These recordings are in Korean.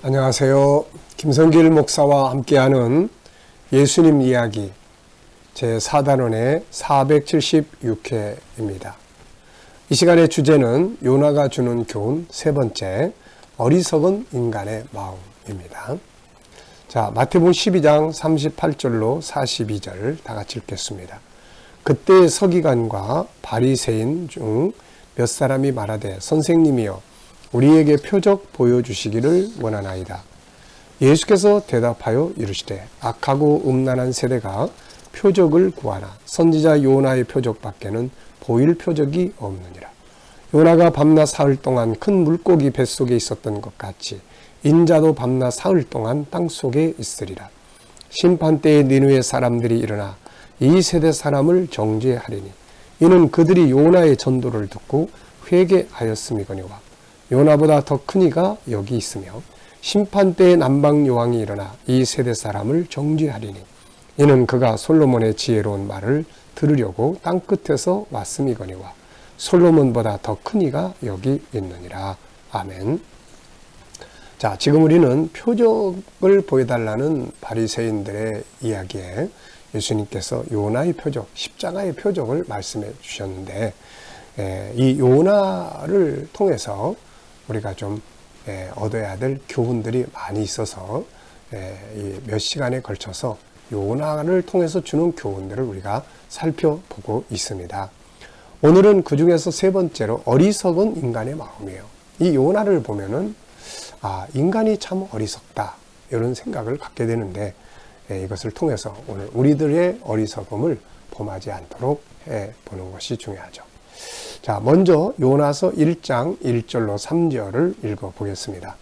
안녕하세요. 김성길 목사와 함께하는 예수님 이야기 제4단원의 476회입니다. 이 시간의 주제는 요나가 주는 교훈 세 번째, 어리석은 인간의 마음입니다. 자, 마태복음 12장 38절로 42절 다 같이 읽겠습니다. 그때 서기관과 바리새인 중 몇 사람이 말하되 선생님이여 우리에게 표적 보여주시기를 원하나이다. 예수께서 대답하여 이르시되 악하고 음란한 세대가 표적을 구하나 선지자 요나의 표적밖에는 보일 표적이 없느니라. 요나가 밤낮 사흘 동안 큰 물고기 뱃속에 있었던 것 같이 인자도 밤낮 사흘 동안 땅속에 있으리라. 심판때에 니느웨 사람들이 일어나 이 세대 사람을 정죄하리니 이는 그들이 요나의 전도를 듣고 회개하였음이거니와 요나보다 더 큰 이가 여기 있으며 심판때에 남방 여왕이 일어나 이 세대 사람을 정죄하리니 이는 그가 솔로몬의 지혜로운 말을 들으려고 땅끝에서 왔음이거니와 솔로몬보다 더 큰 이가 여기 있느니라. 아멘. 자, 지금 우리는 표적을 보여달라는 바리새인들의 이야기에 예수님께서 요나의 표적, 십자가의 표적을 말씀해 주셨는데 이 요나를 통해서 우리가 좀 얻어야 될 교훈들이 많이 있어서 몇 시간에 걸쳐서 요나를 통해서 주는 교훈들을 우리가 살펴보고 있습니다. 오늘은 그 중에서 세 번째로 어리석은 인간의 마음이에요. 이 요나를 보면은 인간이 참 어리석다 이런 생각을 갖게 되는데 이것을 통해서 오늘 우리들의 어리석음을 범하지 않도록 해보는 것이 중요하죠. 자, 먼저 요나서 1장 1절로 3절을 읽어보겠습니다.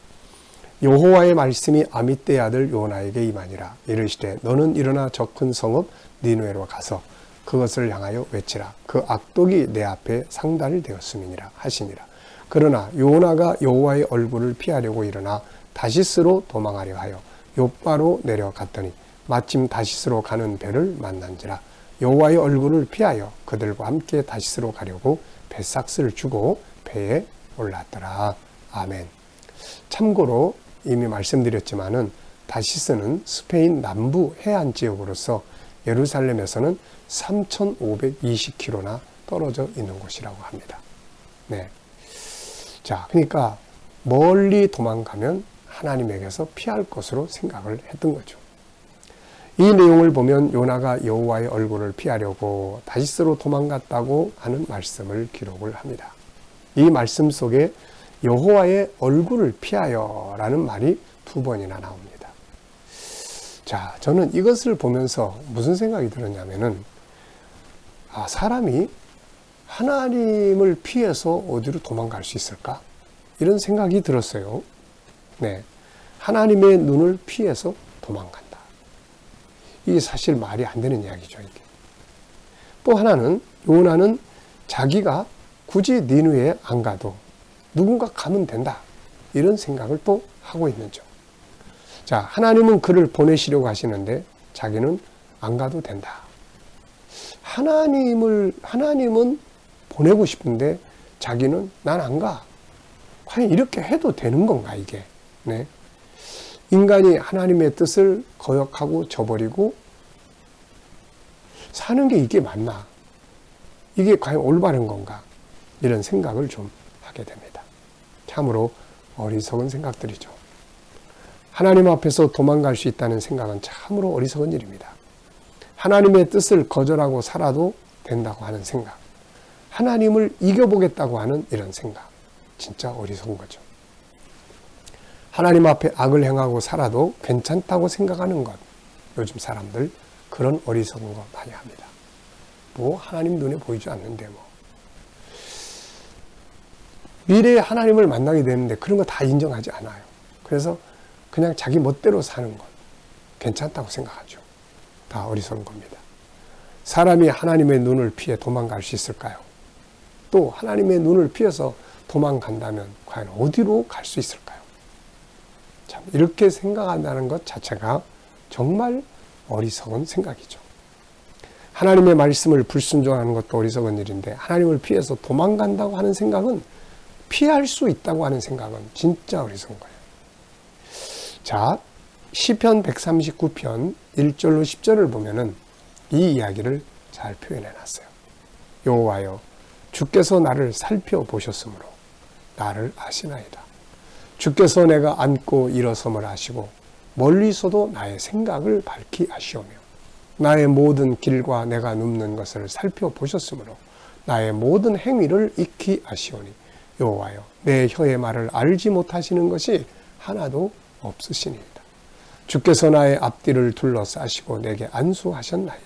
여호와의 말씀이 아미떼 아들 요나에게 임하니라. 이르시되 너는 일어나 저 큰 성읍 니느웨로 가서 그것을 향하여 외치라. 그 악독이 내 앞에 상달되었음이니라 하시니라. 그러나 요나가 여호와의 얼굴을 피하려고 일어나 다시스로 도망하려 하여 욥바로 내려갔더니 마침 다시스로 가는 배를 만난지라. 여호와의 얼굴을 피하여 그들과 함께 다시스로 가려고 배삭스를 주고 배에 올랐더라. 아멘. 참고로 이미 말씀드렸지만은 다시스는 스페인 남부 해안 지역으로서 예루살렘에서는 3,520km나 떨어져 있는 곳이라고 합니다. 네. 자, 그러니까 멀리 도망가면 하나님에게서 피할 것으로 생각을 했던 거죠. 이 내용을 보면 요나가 여호와의 얼굴을 피하려고 다시스로 도망갔다고 하는 말씀을 기록을 합니다. 이 말씀 속에 여호와의 얼굴을 피하여 라는 말이 2번이나 나옵니다. 자, 저는 이것을 보면서 무슨 생각이 들었냐면은 사람이 하나님을 피해서 어디로 도망갈 수 있을까? 이런 생각이 들었어요. 네, 하나님의 눈을 피해서 도망간다. 이게 사실 말이 안 되는 이야기죠, 이게. 또 하나는 요나는 자기가 굳이 니느웨에 안 가도 누군가 가면 된다. 이런 생각을 또 하고 있는죠. 자, 하나님은 그를 보내시려고 하시는데 자기는 안 가도 된다. 하나님은 보내고 싶은데 자기는 난 안 가. 과연 이렇게 해도 되는 건가, 이게? 네. 인간이 하나님의 뜻을 거역하고 저버리고 사는 게 이게 맞나? 이게 과연 올바른 건가? 이런 생각을 좀 하게 됩니다. 참으로 어리석은 생각들이죠. 하나님 앞에서 도망갈 수 있다는 생각은 참으로 어리석은 일입니다. 하나님의 뜻을 거절하고 살아도 된다고 하는 생각, 하나님을 이겨보겠다고 하는 이런 생각, 진짜 어리석은 거죠. 하나님 앞에 악을 행하고 살아도 괜찮다고 생각하는 것, 요즘 사람들 그런 어리석은 거 많이 합니다. 뭐 하나님 눈에 보이지 않는데 뭐. 미래에 하나님을 만나게 되는데 그런 거 다 인정하지 않아요. 그래서 그냥 자기 멋대로 사는 것, 괜찮다고 생각하죠. 다 어리석은 겁니다. 사람이 하나님의 눈을 피해 도망갈 수 있을까요? 또 하나님의 눈을 피해서 도망간다면 과연 어디로 갈 수 있을까요? 참, 이렇게 생각한다는 것 자체가 정말 어리석은 생각이죠. 하나님의 말씀을 불순종하는 것도 어리석은 일인데 하나님을 피해서 도망간다고 하는 생각은 피할 수 있다고 하는 생각은 진짜 어리석은 거예요. 자, 시편 139편 1절로 10절을 보면은 이 이야기를 잘 표현해 놨어요. 여호와여, 주께서 나를 살펴보셨으므로 나를 아시나이다. 주께서 내가 앉고 일어섬을 아시고 멀리서도 나의 생각을 밝히 아시오며 나의 모든 길과 내가 눕는 것을 살펴보셨으므로 나의 모든 행위를 익히 아시오니 여호와여, 내 혀의 말을 알지 못하시는 것이 하나도 없으시니이다. 주께서 나의 앞뒤를 둘러싸시고 내게 안수하셨나이다.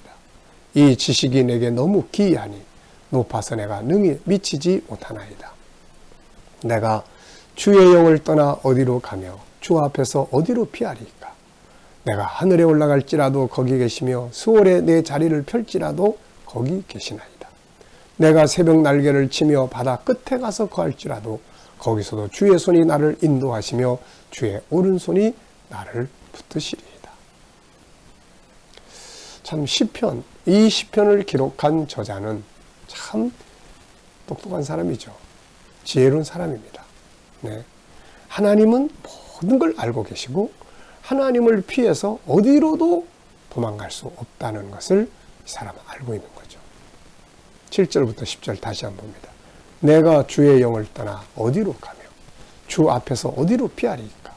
이 지식이 내게 너무 기이하니 높아서 내가 능히 미치지 못하나이다. 내가 주의 영을 떠나 어디로 가며 주 앞에서 어디로 피하리까? 내가 하늘에 올라갈지라도 거기 계시며 수월에 내 자리를 펼지라도 거기 계시나이다. 내가 새벽 날개를 치며 바다 끝에 가서 거할지라도 거기서도 주의 손이 나를 인도하시며 주의 오른손이 나를 붙드시리이다. 참 시편, 이 시편을 기록한 저자는 참 똑똑한 사람이죠. 지혜로운 사람입니다. 네. 하나님은 모든 걸 알고 계시고 하나님을 피해서 어디로도 도망갈 수 없다는 것을 이 사람은 알고 있는 거죠. 7절부터 10절 다시 한번 봅니다. 내가 주의 영을 떠나 어디로 가며 주 앞에서 어디로 피하리까?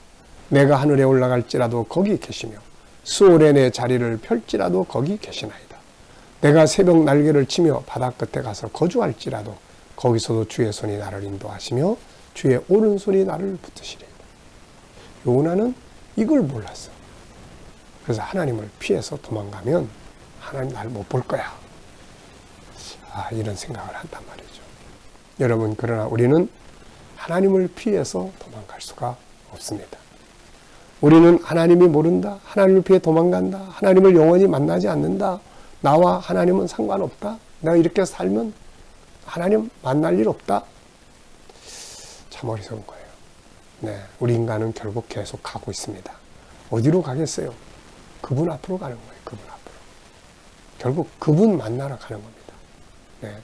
내가 하늘에 올라갈지라도 거기 계시며 수월에 내 자리를 펼지라도 거기 계시나이다. 내가 새벽 날개를 치며 바다 끝에 가서 거주할지라도 거기서도 주의 손이 나를 인도하시며 주의 오른손이 나를 붙드시리이다. 요나는 이걸 몰랐어. 그래서 하나님을 피해서 도망가면 하나님 날 못 볼 거야. 이런 생각을 한단 말이죠. 여러분, 그러나 우리는 하나님을 피해서 도망갈 수가 없습니다. 우리는 하나님이 모른다. 하나님을 피해 도망간다. 하나님을 영원히 만나지 않는다. 나와 하나님은 상관없다. 내가 이렇게 살면 하나님 만날 일 없다. 참 어리석은 거예요. 네, 우리 인간은 결국 계속 가고 있습니다. 어디로 가겠어요? 그분 앞으로 가는 거예요. 그분 앞으로. 결국 그분 만나러 가는 겁니다. 네.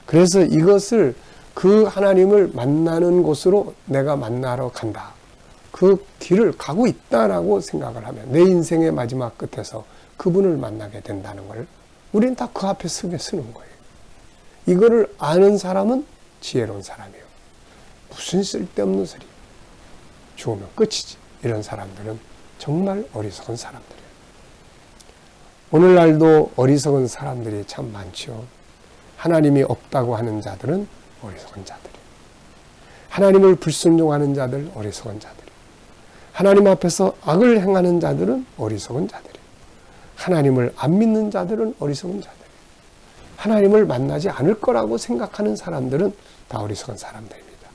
그래서 이것을 그 하나님을 만나는 곳으로 내가 만나러 간다. 그 길을 가고 있다라고 생각을 하면 내 인생의 마지막 끝에서 그분을 만나게 된다는 걸 우리는 다 그 앞에 서게 쓰는 거예요. 이거를 아는 사람은 지혜로운 사람이에요. 무슨 쓸데없는 소리. 죽으면 끝이지. 이런 사람들은 정말 어리석은 사람들이에요. 오늘날도 어리석은 사람들이 참 많죠. 하나님이 없다고 하는 자들은 어리석은 자들이에요. 하나님을 불순종하는 자들 어리석은 자들이에요. 하나님 앞에서 악을 행하는 자들은 어리석은 자들이에요. 하나님을 안 믿는 자들은 어리석은 자들이에요. 하나님을 만나지 않을 거라고 생각하는 사람들은 다 어리석은 사람들입니다.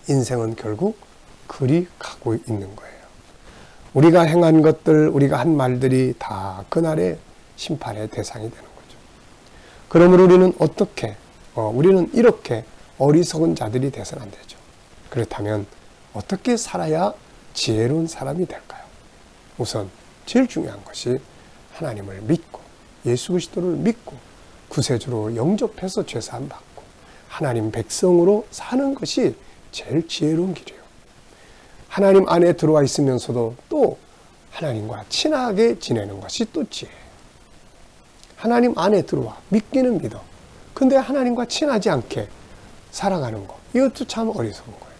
인생은 결국 그리 가고 있는 거예요. 우리가 행한 것들, 우리가 한 말들이 다 그날의 심판의 대상이 되는 거죠. 그러므로 우리는 우리는 이렇게 어리석은 자들이 돼서는 안 되죠. 그렇다면 어떻게 살아야 지혜로운 사람이 될까요? 우선 제일 중요한 것이 하나님을 믿고 예수 그리스도를 믿고 구세주로 영접해서 죄사함 받고 하나님 백성으로 사는 것이 제일 지혜로운 길이에요. 하나님 안에 들어와 있으면서도 또 하나님과 친하게 지내는 것이 또 지혜예요. 하나님 안에 들어와 믿기는 믿어. 근데 하나님과 친하지 않게 살아가는 거, 이것도 참 어리석은 거예요.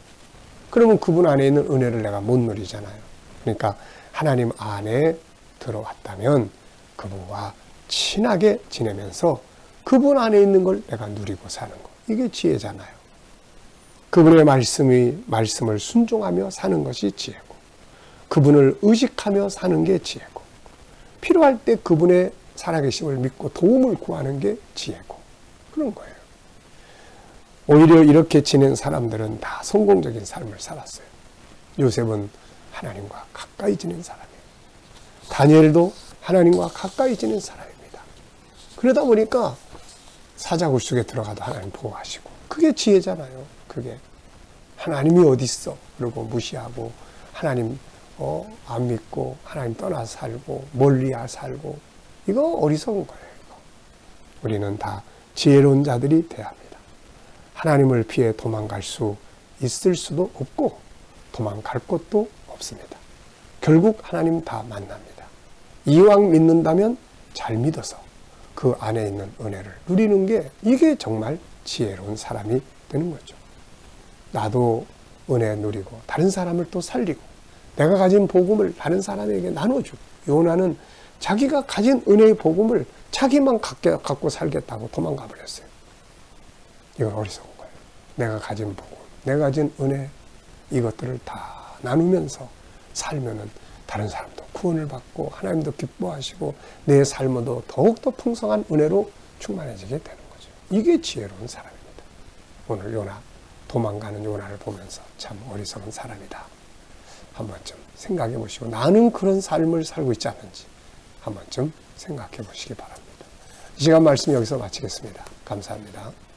그러면 그분 안에 있는 은혜를 내가 못 누리잖아요. 그러니까 하나님 안에 들어왔다면 그분과 친하게 지내면서 그분 안에 있는 걸 내가 누리고 사는 거, 이게 지혜잖아요. 그분의 말씀을 순종하며 사는 것이 지혜고, 그분을 의식하며 사는 게 지혜고, 필요할 때 그분의 살아계심을 믿고 도움을 구하는 게 지혜고, 그런 거예요. 오히려 이렇게 지낸 사람들은 다 성공적인 삶을 살았어요. 요셉은 하나님과 가까이 지낸 사람이에요. 다니엘도 하나님과 가까이 지낸 사람입니다. 그러다 보니까 사자굴 속에 들어가도 하나님 보호하시고, 그게 지혜잖아요. 그게 하나님이 어디 있어? 그러고 무시하고 하나님 안 믿고 하나님 떠나 살고 멀리 살고, 이거 어리석은 거예요. 이거. 우리는 다 지혜로운 자들이 돼야 합니다. 하나님을 피해 도망갈 수 있을 수도 없고 도망갈 것도 없습니다. 결국 하나님 다 만납니다. 이왕 믿는다면 잘 믿어서 그 안에 있는 은혜를 누리는 게 이게 정말 지혜로운 사람이 되는 거죠. 나도 은혜 누리고 다른 사람을 또 살리고 내가 가진 복음을 다른 사람에게 나눠주고 요나는 자기가 가진 은혜의 복음을 자기만 갖고 살겠다고 도망가 버렸어요. 이건 어리석은 거예요. 내가 가진 복음, 내가 가진 은혜 이것들을 다 나누면서 살면은 다른 사람도 구원을 받고 하나님도 기뻐하시고 내 삶도 더욱더 풍성한 은혜로 충만해지게 되는 거죠. 이게 지혜로운 사람입니다. 오늘 요나, 도망가는 요나를 보면서 참 어리석은 사람이다. 한 번쯤 생각해 보시고 나는 그런 삶을 살고 있지 않는지 한 번쯤 생각해 보시기 바랍니다. 이 시간 말씀 여기서 마치겠습니다. 감사합니다.